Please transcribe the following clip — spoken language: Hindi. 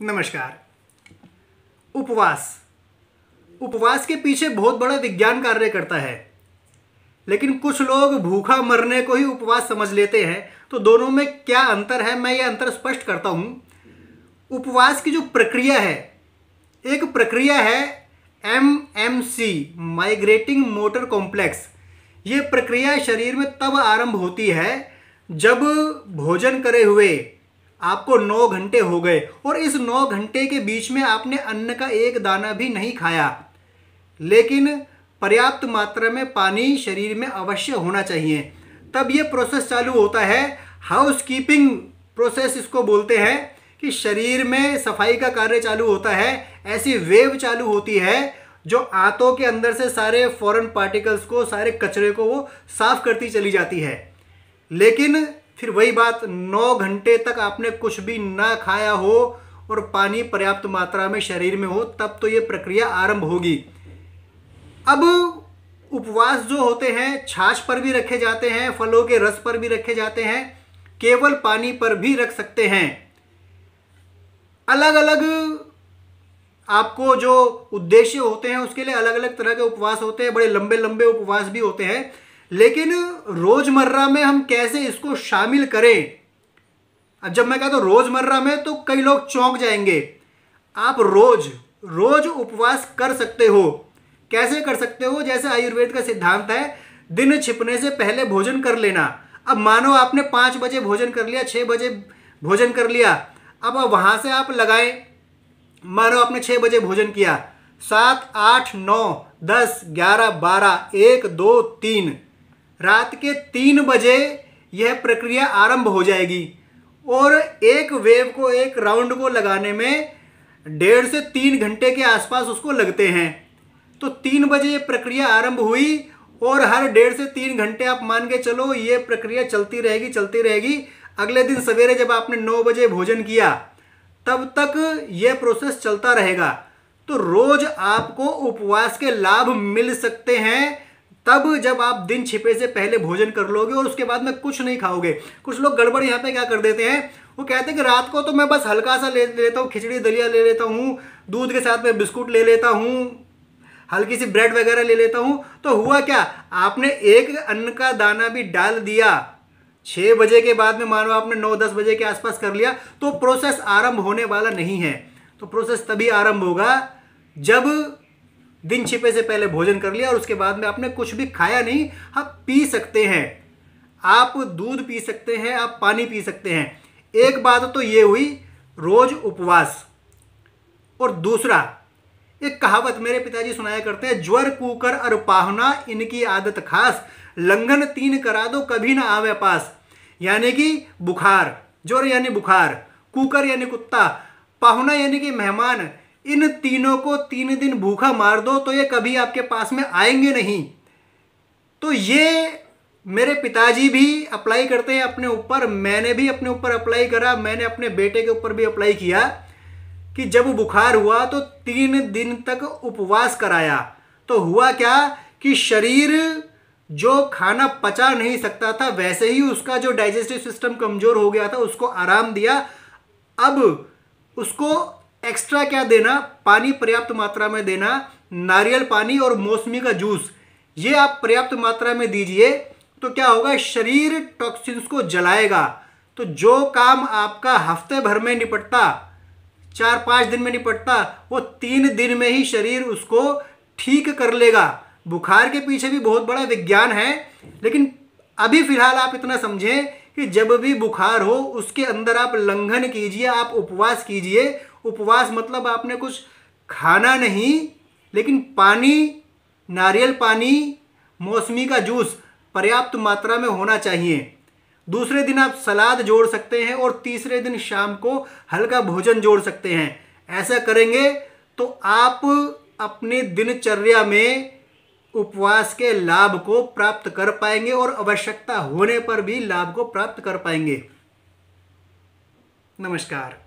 नमस्कार। उपवास उपवास के पीछे बहुत बड़ा विज्ञान कार्य करता है, लेकिन कुछ लोग भूखा मरने को ही उपवास समझ लेते हैं। तो दोनों में क्या अंतर है, मैं ये अंतर स्पष्ट करता हूँ। उपवास की जो प्रक्रिया है, एक प्रक्रिया है MMC, माइग्रेटिंग मोटर कॉम्प्लेक्स। ये प्रक्रिया शरीर में तब आरंभ होती है जब भोजन करे हुए आपको 9 घंटे हो गए और इस 9 घंटे के बीच में आपने अन्न का एक दाना भी नहीं खाया, लेकिन पर्याप्त मात्रा में पानी शरीर में अवश्य होना चाहिए। तब ये प्रोसेस चालू होता है। हाउस कीपिंग प्रोसेस इसको बोलते हैं कि शरीर में सफाई का कार्य चालू होता है। ऐसी वेव चालू होती है जो आंतों के अंदर से सारे फॉरेन पार्टिकल्स को, सारे कचरे को वो साफ करती चली जाती है। लेकिन फिर वही बात, 9 घंटे तक आपने कुछ भी ना खाया हो और पानी पर्याप्त मात्रा में शरीर में हो, तब तो ये प्रक्रिया आरंभ होगी। अब उपवास जो होते हैं छाछ पर भी रखे जाते हैं, फलों के रस पर भी रखे जाते हैं, केवल पानी पर भी रख सकते हैं। अलग अलग आपको जो उद्देश्य होते हैं उसके लिए अलग अलग तरह के उपवास होते हैं। बड़े लंबे लंबे उपवास भी होते हैं, लेकिन रोजमर्रा में हम कैसे इसको शामिल करें। अब जब मैं कहता हूं रोजमर्रा में, तो कई लोग चौंक जाएंगे। आप रोज रोज उपवास कर सकते हो। कैसे कर सकते हो? जैसे आयुर्वेद का सिद्धांत है, दिन छिपने से पहले भोजन कर लेना। अब मानो आपने 5 बजे भोजन कर लिया, 6 बजे भोजन कर लिया, अब वहां से आप लगाएं। मानो आपने 6 बजे भोजन किया, 7, 8, 9, 10, 11, 12, 1, 2, 3, रात के 3 बजे यह प्रक्रिया आरंभ हो जाएगी और एक वेव को, एक राउंड को लगाने में 1.5 से 3 घंटे के आसपास उसको लगते हैं। तो 3 बजे ये प्रक्रिया आरंभ हुई और हर 1.5 से 3 घंटे आप मान के चलो ये प्रक्रिया चलती रहेगी। अगले दिन सवेरे जब आपने 9 बजे भोजन किया, तब तक यह प्रोसेस चलता रहेगा। तो रोज आपको उपवास के लाभ मिल सकते हैं तब जब आप दिन छिपे से पहले भोजन कर लोगे और उसके बाद में कुछ नहीं खाओगे। कुछ लोग गड़बड़ यहाँ पे क्या कर देते हैं, वो कहते हैं कि रात को तो मैं बस हल्का सा ले लेता हूँ, खिचड़ी दलिया ले लेता हूँ, दूध के साथ में बिस्कुट ले लेता हूँ, हल्की सी ब्रेड वगैरह ले लेता हूँ। तो हुआ क्या, आपने एक अन्न का दाना भी डाल दिया। 6 बजे के बाद में मानो आपने 9-10 बजे के आसपास कर लिया, तो प्रोसेस आरंभ होने वाला नहीं है। तो प्रोसेस तभी आरंभ होगा जब दिन छिपे से पहले भोजन कर लिया और उसके बाद में आपने कुछ भी खाया नहीं। आप पी सकते हैं, आप दूध पी सकते हैं, आप पानी पी सकते हैं। एक बात तो ये हुई रोज उपवास। और दूसरा, एक कहावत मेरे पिताजी सुनाया करते हैं, ज्वर कुकर और पाहुना इनकी आदत खास, लंघन 3 करा दो कभी ना आवे पास। यानी कि बुखार, ज्वर यानी बुखार, कुकर यानी कुत्ता, पाहुना यानी कि मेहमान, इन तीनों को 3 दिन भूखा मार दो तो ये कभी आपके पास में आएंगे नहीं। तो ये मेरे पिताजी भी अप्लाई करते हैं अपने ऊपर, मैंने भी अपने ऊपर अप्लाई करा, मैंने अपने बेटे के ऊपर भी अप्लाई किया कि जब बुखार हुआ तो 3 दिन तक उपवास कराया। तो हुआ क्या कि शरीर जो खाना पचा नहीं सकता था, वैसे ही उसका जो डाइजेस्टिव सिस्टम कमजोर हो गया था, उसको आराम दिया। अब उसको एक्स्ट्रा क्या देना, पानी पर्याप्त मात्रा में देना, नारियल पानी और मौसमी का जूस, ये आप पर्याप्त मात्रा में दीजिए। तो क्या होगा, शरीर टॉक्सिन्स को जलाएगा। तो जो काम आपका हफ्ते भर में निपटता, 4-5 दिन में निपटता, वो 3 दिन में ही शरीर उसको ठीक कर लेगा। बुखार के पीछे भी बहुत बड़ा विज्ञान है, लेकिन अभी फिलहाल आप इतना समझें कि जब भी बुखार हो उसके अंदर आप लंघन कीजिए, आप उपवास कीजिए। उपवास मतलब आपने कुछ खाना नहीं, लेकिन पानी, नारियल पानी, मौसमी का जूस पर्याप्त मात्रा में होना चाहिए। दूसरे दिन आप सलाद जोड़ सकते हैं और तीसरे दिन शाम को हल्का भोजन जोड़ सकते हैं। ऐसा करेंगे तो आप अपनी दिनचर्या में उपवास के लाभ को प्राप्त कर पाएंगे और आवश्यकता होने पर भी लाभ को प्राप्त कर पाएंगे। नमस्कार।